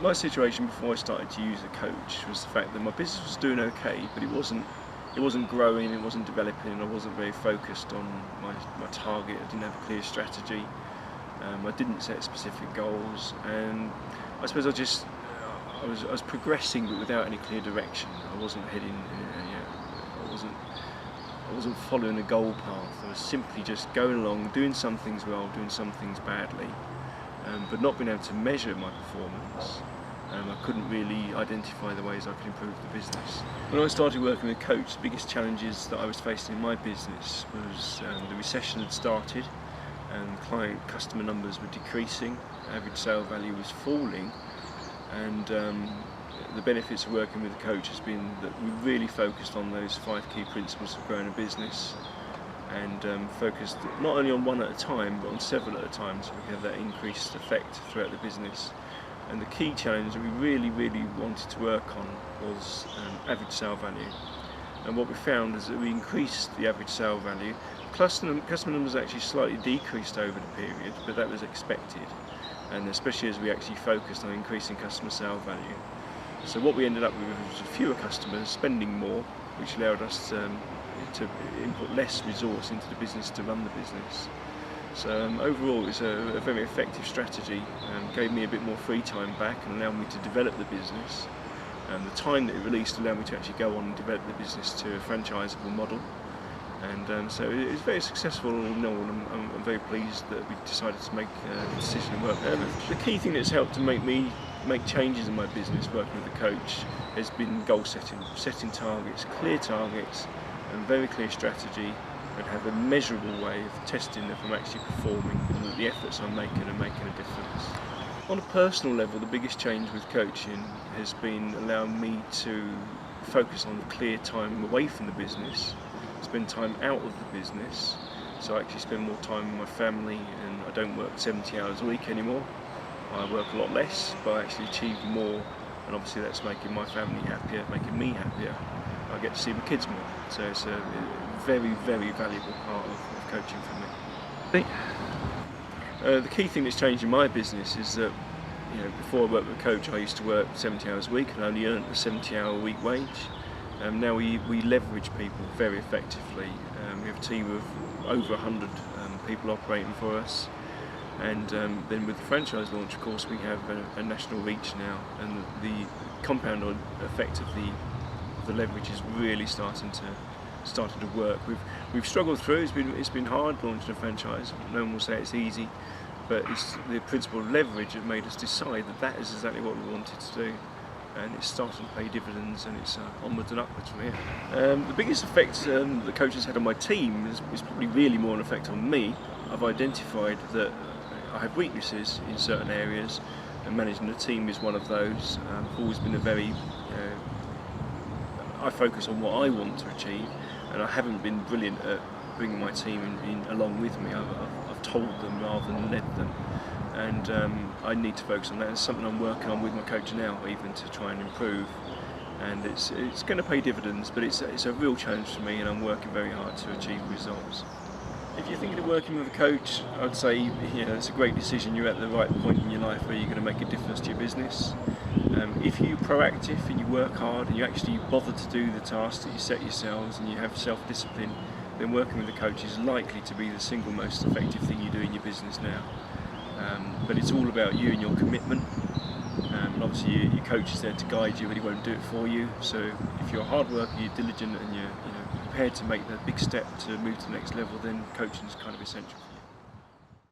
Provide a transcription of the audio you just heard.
my situation before I started to use a coach was the fact that my business was doing okay, but it wasn't growing, it wasn't developing, I wasn't very focused on my target, I didn't have a clear strategy, I didn't set specific goals, and I suppose I was progressing but without any clear direction. I wasn't heading, I wasn't following a goal path. I was simply just going along, doing some things well, doing some things badly, but not being able to measure my performance. I couldn't really identify the ways I could improve the business. When I started working with a coach, the biggest challenges that I was facing in my business was the recession had started and customer numbers were decreasing, average sale value was falling, and the benefits of working with a coach has been that we really focused on those 5 key principles of growing a business, and focused not only on one at a time but on several at a time, so we could have that increased effect throughout the business. And the key challenge that we really wanted to work on was average sale value. And what we found is that we increased the average sale value. Customer numbers actually slightly decreased over the period, but that was expected, and especially as we actually focused on increasing customer sale value. So what we ended up with was fewer customers spending more, which allowed us to input less resource into the business to run the business. So overall it was a very effective strategy, gave me a bit more free time back and allowed me to develop the business. And the time that it released allowed me to actually go on and develop the business to a franchisable model. And so it was very successful all in all, and I'm very pleased that we decided to make the decision and work. The key thing that's helped to make me make changes in my business working with a coach has been goal setting targets, clear targets and very clear strategy, and have a measurable way of testing if I'm actually performing and that the efforts I'm making are making a difference. On a personal level, the biggest change with coaching has been allowing me to focus on clear time away from the business, spend time out of the business, so I actually spend more time with my family, and I don't work 70 hours a week anymore. I work a lot less, but I actually achieve more, and obviously that's making my family happier, making me happier. I get to see my kids more, so it's a very valuable part of coaching for me. The key thing that's changed in my business is that, before I worked with a coach, I used to work 70 hours a week and only earned a 70-hour-a-week wage. Now we leverage people very effectively. We have a team of over 100 people operating for us, and then with the franchise launch, of course, we have a national reach now, and the compound effect of the leverage is really starting to work. We've struggled through. It's been hard launching a franchise. No one will say it's easy, but it's the principle of leverage that made us decide that is exactly what we wanted to do, and it's starting to pay dividends, and it's onwards and upwards from here. The biggest effect the coach has had on my team is probably really more an effect on me. I've identified that I have weaknesses in certain areas, and managing a team is one of those. I've always been I focus on what I want to achieve, and I haven't been brilliant at bringing my team in along with me. I've told them rather than led them, and I need to focus on that. It's something I'm working on with my coach now, even to try and improve, and it's going to pay dividends, but it's a real challenge for me, and I'm working very hard to achieve results. If you're thinking of working with a coach, I'd say it's a great decision. You're at the right point in your life where you're going to make a difference to your business. If you're proactive and you work hard and you actually bother to do the tasks that you set yourselves and you have self-discipline, then working with a coach is likely to be the single most effective thing you do in your business now. But it's all about you and your commitment. And obviously your coach is there to guide you, but he won't do it for you. So if you're a hard worker, you're diligent, and you're prepared to make that big step to move to the next level, then coaching is kind of essential.